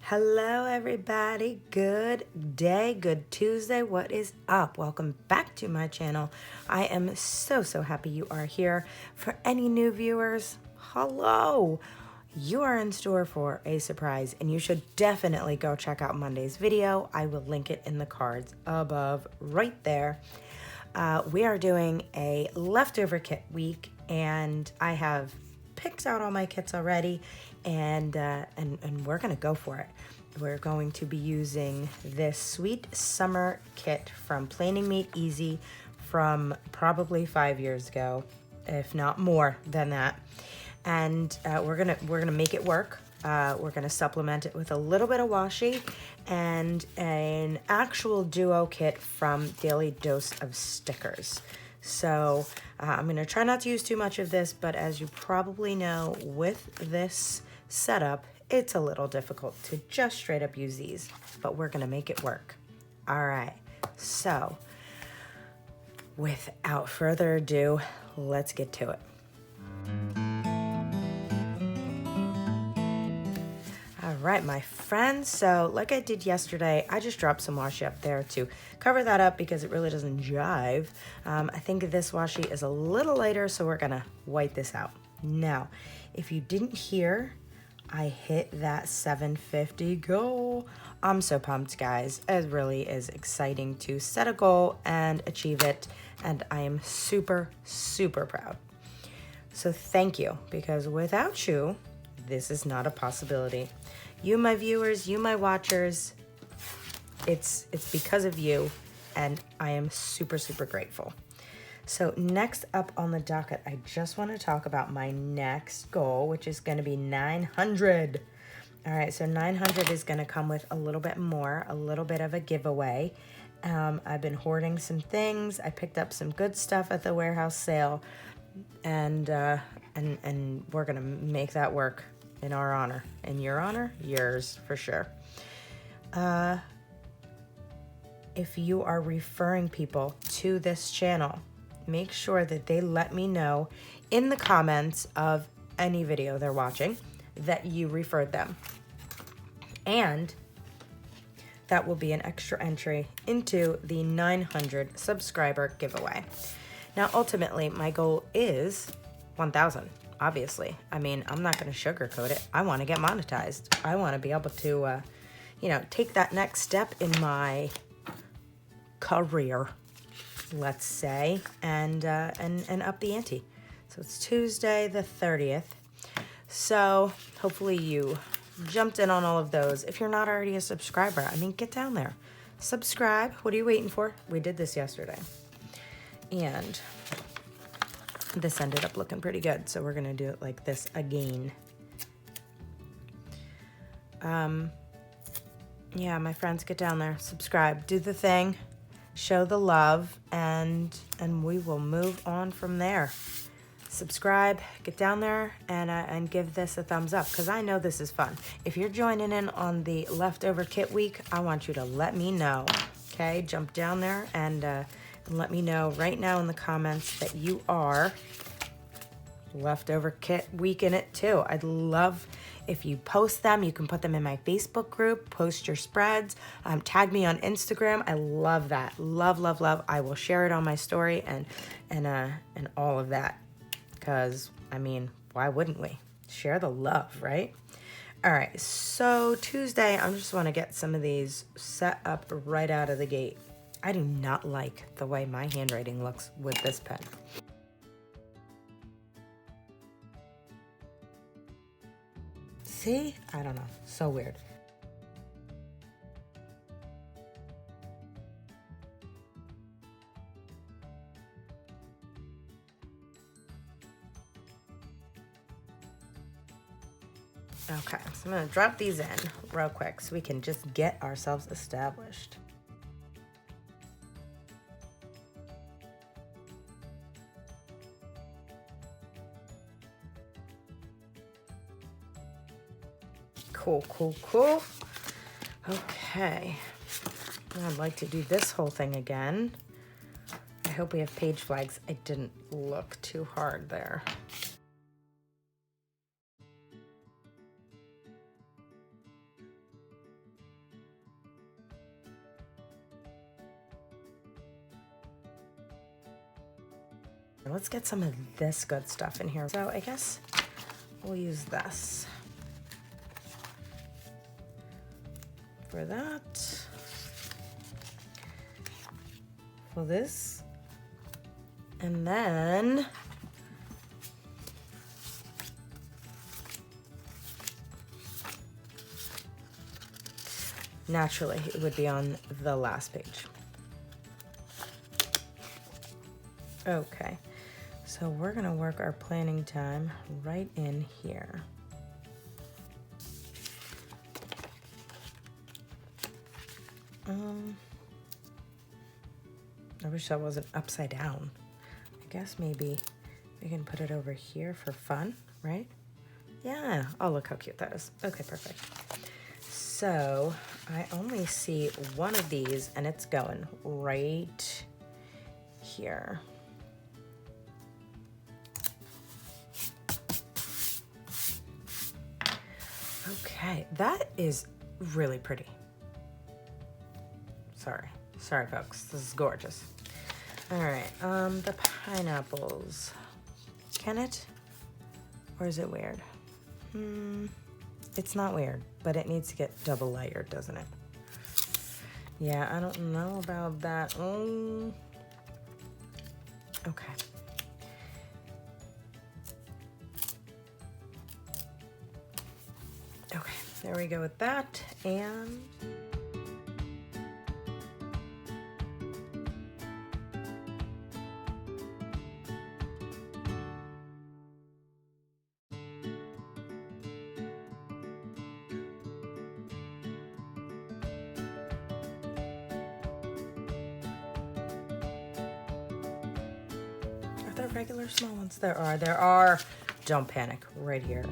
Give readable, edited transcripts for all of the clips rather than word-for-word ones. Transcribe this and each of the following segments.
Hello everybody, good day, good Tuesday, what is up? Welcome back to my channel. I am so happy you are here. For any new viewers, hello! You are in store for a surprise and you should definitely go check out Monday's video. I will link it in the cards above right there. We are doing a leftover kit week and I have picked out all my kits already and we're gonna go for it. We're going to be using this sweet summer kit from Planing Meat Easy from probably 5 years ago, if not more than that. And we're gonna make it work. We're gonna supplement it with a little bit of washi and an actual duo kit from Daily Dose of Stickers. So I'm gonna try not to use too much of this, but as you probably know, with this setup, it's a little difficult to just straight up use these, but we're gonna make it work. All right, so without further ado, let's get to it. All right, my friends, so like I did yesterday, I just dropped some washi up there to cover that up because it really doesn't jive. I think this washi is a little lighter, so we're gonna white this out. Now, if you didn't hear, I hit that 750 goal. I'm so pumped, guys. It really is exciting to set a goal and achieve it, and I am super proud. So thank you, because without you, this is not a possibility. You, my viewers, you, my watchers, it's because of you, and I am super grateful. So next up on the docket, I just want to talk about my next goal, which is going to be 900. All right, so 900 is going to come with a little bit more, a little bit of a giveaway. I've been hoarding some things. I picked up some good stuff at the warehouse sale, and we're going to make that work in our honor. In your honor? Yours, for sure. If you are referring people to this channel, make sure that they let me know in the comments of any video they're watching that you referred them. And that will be an extra entry into the 900 subscriber giveaway. Now, ultimately, my goal is 1,000, obviously. I mean, I'm not going to sugarcoat it. I want to get monetized. I want to be able to, take that next step in my career, let's say, and up the ante. So it's Tuesday the 30th. So hopefully you jumped in on all of those. If you're not already a subscriber, I mean, get down there. Subscribe. What are you waiting for? We did this yesterday. And this ended up looking pretty good, so we're gonna do it like this again. Yeah, my friends, get down there, subscribe, do the thing, show the love, and we will move on from there. Subscribe, get down there, and give this a thumbs up, because I know this is fun. If you're joining in on the leftover kit week, I want you to let me know, okay? Jump down there and let me know right now in the comments that you are leftover kit week in it too. I'd love if you post them. You can put them in my Facebook group, post your spreads, tag me on Instagram. I love that. Love. I will share it on my story and all of that. Because, I mean, why wouldn't we? Share the love, right? All right, so Tuesday, I just want to get some of these set up right out of the gate. I do not like the way my handwriting looks with this pen. See? I don't know. So weird. Okay, so I'm going to drop these in real quick so we can just get ourselves established. Cool. Okay, I'd like to do this whole thing again. I hope we have page flags. I didn't look too hard there. Let's get some of this good stuff in here. So I guess we'll use this for that. For this. And then naturally it would be on the last page. Okay, so we're gonna work our planning time right in here. I wish that wasn't upside down. I guess maybe we can put it over here for fun, right? Yeah, oh look how cute that is. Okay, perfect. So I only see one of these and it's going right here. Okay, that is really pretty. Sorry folks, this is gorgeous. All right, the pineapples. Can it? Or is it weird? It's not weird, but it needs to get double layered, doesn't it? Yeah, I don't know about that. Okay. Okay, there we go with that, and are there regular small ones? There are. Don't panic, right here.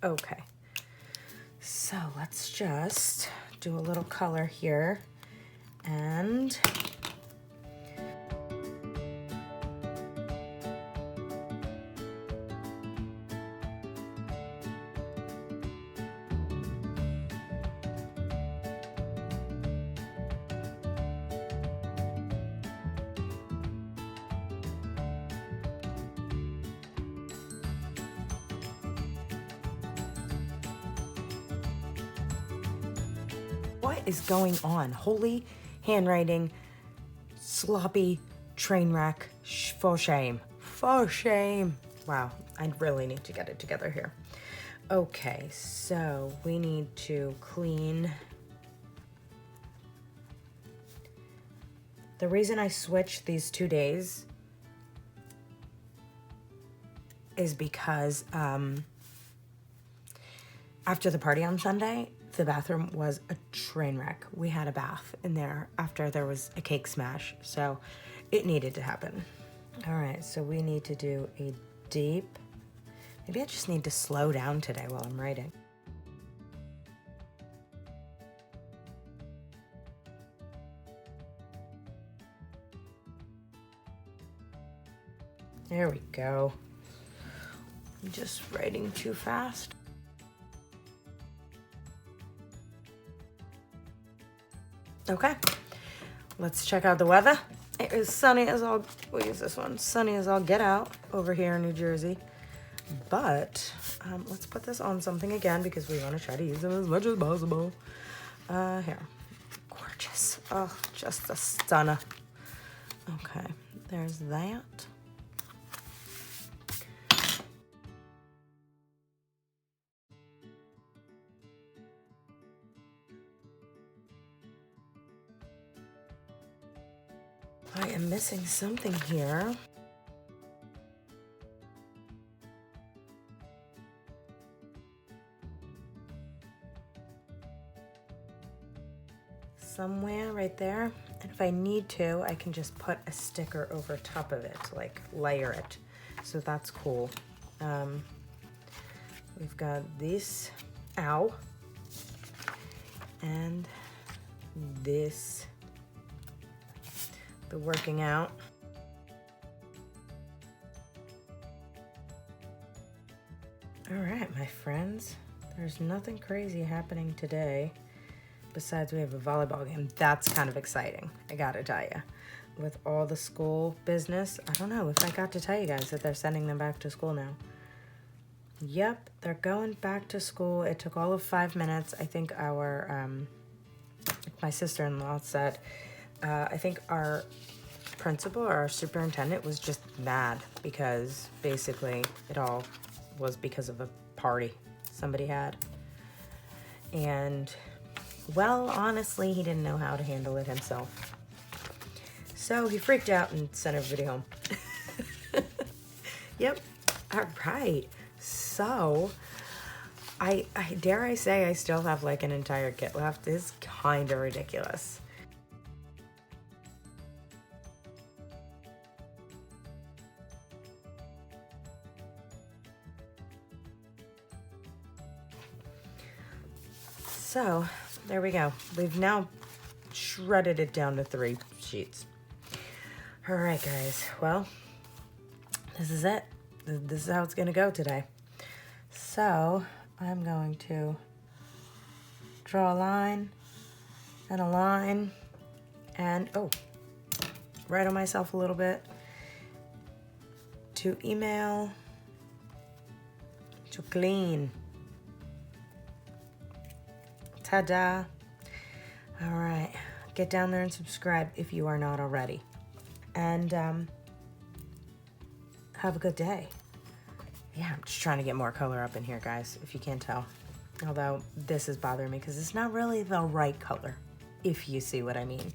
Okay, so let's just do a little color here and what is going on? Holy handwriting, sloppy train wreck, for shame. For shame. Wow, I really need to get it together here. Okay, so we need to clean. The reason I switched these 2 days is because after the party on Sunday, the bathroom was a train wreck. We had a bath in there after there was a cake smash, so it needed to happen. All right, so we need to do a deep, maybe I just need to slow down today while I'm writing. There we go. I'm just writing too fast. Okay, let's check out the weather. It is sunny as all, we'll use this one, sunny as all get out over here in New Jersey. But let's put this on something again because we want to try to use them as much as possible. Here, gorgeous. Oh, just a stunner. Okay, there's that. I am missing something here. somewhere right there. And if I need to, I can just put a sticker over top of it, like layer it. So that's cool. We've got this, ow, and this, the working out. All right, my friends, there's nothing crazy happening today besides we have a volleyball game. That's kind of exciting, I gotta tell you. With all the school business, I don't know if I got to tell you guys that they're sending them back to school now. Yep, they're going back to school. It took all of 5 minutes. I think my sister-in-law said, I think our principal or our superintendent was just mad because basically it all was because of a party somebody had. And, well, honestly, he didn't know how to handle it himself. So he freaked out and sent everybody home. Yep, all right. So, I dare I say I still have like an entire kit left. It's kind of ridiculous. So, there we go. We've now shredded it down to 3 sheets. All right, guys. Well, this is it. This is how it's gonna go today. So I'm going to draw a line and a line and write on myself a little bit to email to clean. Ta-da. All right, get down there and subscribe if you are not already. And have a good day. Yeah, I'm just trying to get more color up in here, guys, if you can't tell. Although this is bothering me because it's not really the right color, if you see what I mean.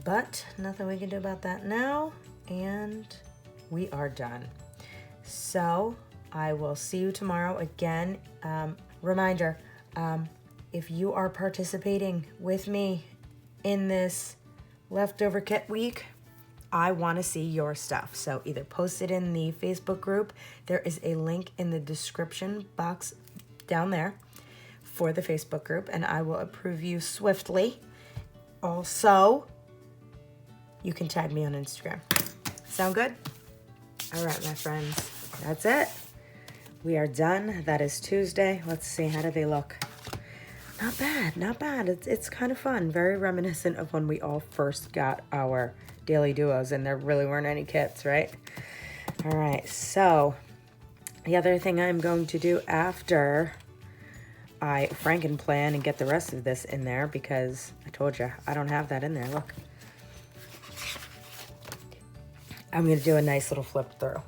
But nothing we can do about that now, and we are done. So I will see you tomorrow again. Reminder, if you are participating with me in this leftover kit week, I want to see your stuff. So either post it in the Facebook group. There is a link in the description box down there for the Facebook group, and I will approve you swiftly. Also, you can tag me on Instagram. Sound good? All right, my friends, that's it. We are done. That is Tuesday. Let's see, how do they look? Not bad, not bad. It's kind of fun. Very reminiscent of when we all first got our daily duos and there really weren't any kits, right? All right, so the other thing I'm going to do after I Frankenplan and get the rest of this in there, because I told you I don't have that in there, look. I'm going to do a nice little flip through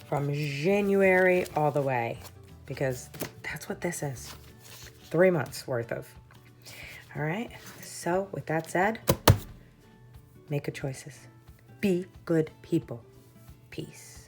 from January all the way, because that's what this is. 3 months worth of. All right, so with that said, make good choices. Be good people. Peace.